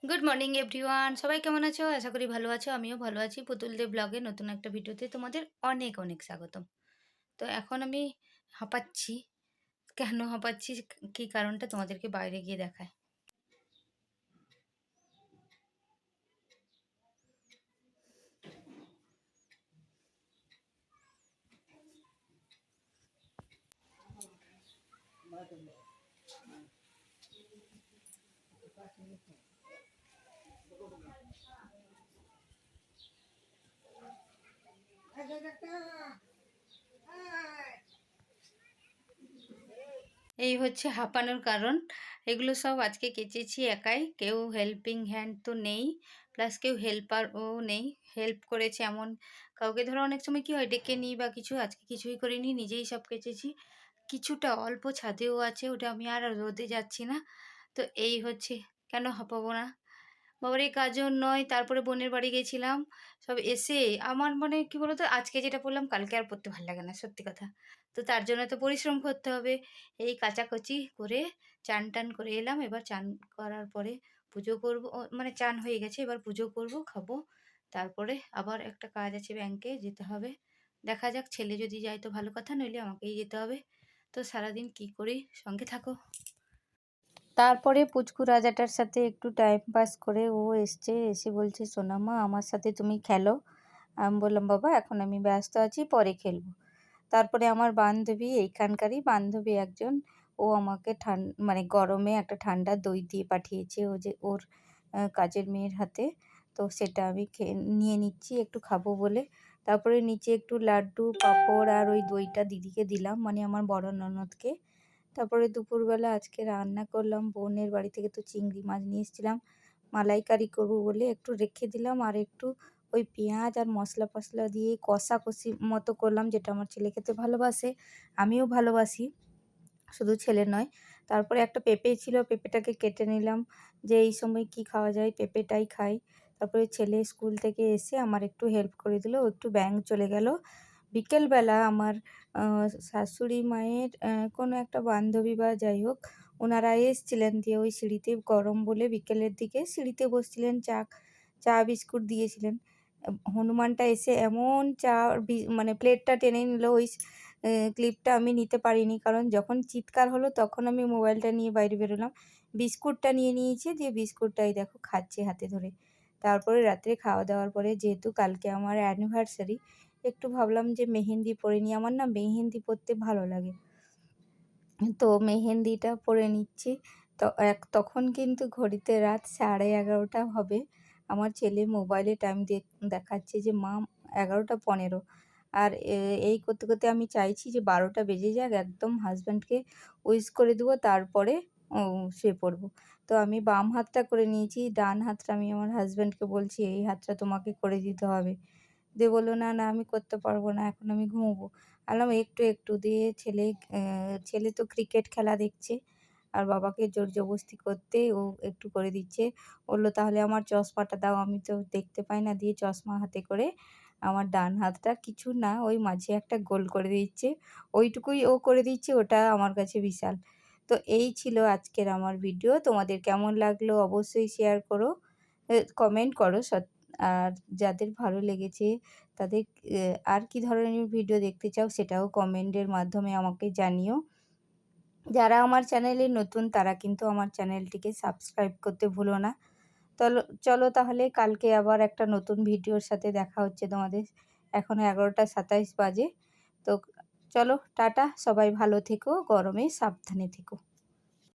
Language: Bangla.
গুড মর্নিং এভরিওয়ান, সবাই কেমন আছো? আশা করি ভালো আছো। আমিও ভালো আছি। পুতুল দেব ব্লগে নতুন একটা ভিডিওতে তোমাদের অনেক অনেক স্বাগতম। তো এখন আমি হাঁপাচ্ছি। কেন হাঁপাচ্ছি, কি কারণটা তোমাদেরকে বাইরে গিয়ে দেখায়। এই হচ্ছে হাঁপানোর কারণ। এগুলো সব আজকে কেচেছি একাই, কেউ হেল্পিং হ্যান্ড তো নেই, প্লাস কেউ হেল্পারও নেই। হেল্প করেছে এমন কাউকে ধরো অনেক সময় কি হয় ডেকে নিই বা কিছু, আজকে কিছুই করিনি, নিজেই সব কেচেছি। কিছুটা অল্প ছাদেও আছে, ওটা আমি আর রোদে যাচ্ছি না। তো এই হচ্ছে, কেন হাঁপাবো না? বাবার এই কাজও নয়, তারপরে বোনের বাড়ি গেছিলাম। সব এসে আমার মানে কি বলতো, আজকে যেটা পড়লাম কালকে আর পড়তে ভালো লাগে না, সত্যি কথা। তো তার জন্য তো পরিশ্রম করতে হবে। এই কাচাকুচি করে চান টান করে এলাম। এবার চান করার পরে পুজো করবো, মানে চান হয়ে গেছে, এবার পুজো করব, খাবো। তারপরে আবার একটা কাজ আছে, ব্যাংকে যেতে হবে। দেখা যাক, ছেলে যদি যায় তো ভালো কথা, নইলে আমাকেই যেতে হবে। তো সারাদিন কি করি, সঙ্গে থাকো। তারপরে পুচকু রাজাটার সাথে একটু টাইম পাস করে ও এসছে, এসে বলছে সোনামা আমার সাথে তুমি খেলো। আমি বললাম বাবা এখন আমি ব্যস্ত আছি, পরে খেলবো। তারপরে আমার বান্ধবী, এইখানকারই বান্ধবী একজন, ও আমাকে মানে গরমে একটা ঠান্ডা দই দিয়ে পাঠিয়েছে, ও যে ওর কাজের মেয়ের হাতে। তো সেটা আমি নিয়ে নিচ্ছি একটু খাবো বলে। তারপরে নিচে একটু লাড্ডু পাঁপড় আর ওই দইটা দিদিকে দিলাম, মানে আমার বড় ননদকে। তারপরে দুপুরবেলা আজকে রান্না করলাম, বোনের বাড়ি থেকে তো চিংড়ি মাছ নিয়ে এসেছিলাম, মালাইকারি করবো বলে একটু রেখে দিলাম। আর একটু ওই পেঁয়াজ আর মশলা ফসলা দিয়ে কষাকষি মতো করলাম, যেটা আমার ছেলে খেতে ভালোবাসে, আমিও ভালোবাসি, শুধু ছেলে নয়। তারপরে একটা পেঁপে ছিল, পেঁপেটাকে কেটে নিলাম, যে এই সময় কি খাওয়া যায়, পেঁপেটাই খাই। তারপরে ছেলে স্কুল থেকে এসে আমার একটু হেল্প করে দিল, ও একটু ব্যাংক চলে গেল। বিকেলবেলা আমার শাশুড়ি মায়ের কোনো একটা বান্ধবী বা যাই হোক, ওনারা এসছিলেন, দিয়ে ওই সিঁড়িতে গরম বলে বিকেলের দিকে সিঁড়িতে বসছিলেন, চা বিস্কুট দিয়েছিলেন। হনুমানটা এসে এমন চা মানে প্লেটটা টেনে নিল, ওই ক্লিপটা আমি নিতে পারিনি, কারণ যখন চিৎকার হলো তখন আমি মোবাইলটা নিয়ে বাইরে বেরোলাম। বিস্কুটটা নিয়ে নিয়েছে, দিয়ে বিস্কুটটাই দেখো খাচ্ছে হাতে ধরে। তারপরে রাত্রে খাওয়া দাওয়ার পরে, যেহেতু কালকে আমার অ্যানিভার্সারি, একটু ভাবলাম যে মেহেন্দি পরে নিই, আমার না মেহেন্দি পরতে ভালো লাগে। তো মেহেন্দিটা পরে নিচ্ছি। তো তখন কিন্তু ঘড়িতে রাত 11:30 হবে। আমার ছেলে মোবাইলে টাইম দেখাচ্ছে যে মা 11:15। আর এই করতে করতে আমি চাইছি যে 12টা বেজে যাক, একদম হাজব্যান্ডকে উইশ করে দেবো, তারপরে শুয়ে পড়বো। তো আমি বাম হাতটা করে নিয়েছি, ডান হাতটা আমি আমার হাজব্যান্ডকে বলছি এই হাতটা তোমাকে করে দিতে হবে। দিয়ে বলল না না আমি করতে পারবো না, এখন আমি ঘুমোবো। বললাম একটু একটু, দিয়ে ছেলে তো ক্রিকেট খেলা দেখছে, আর বাবাকে জোর জবরদস্তি করতে ও একটু করে দিচ্ছে। বলল তাহলে আমার চশমাটা দাও, আমি তো দেখতে পাই না, দিয়ে চশমা হাতে করে আমার ডান হাতটা কিছু না, ওই মাঝে একটা গোল করে দিচ্ছে। ওইটুকুই ও করে দিচ্ছে, ওটা আমার কাছে বিশাল। তো এই ছিল আজকের আমার ভিডিও। তোমাদের কেমন লাগলো অবশ্যই শেয়ার করো, কমেন্ট করো। আর যাদের ভালো লেগেছে তাদের আর কি ধরনের ভিডিও দেখতে চাও সেটাও কমেন্টের মাধ্যমে আমাকে জানিও। যারা আমার চ্যানেলে নতুন তারা কিন্তু আমার চ্যানেলটিকে সাবস্ক্রাইব করতে ভুলো না। চলো তাহলে কালকে আবার একটা নতুন ভিডিওর সাথে দেখা হচ্ছে তোমাদের। এখন 11:27 বাজে। তো চলো টাটা, সবাই ভালো থেকো, গরমে সাবধানে থেকো।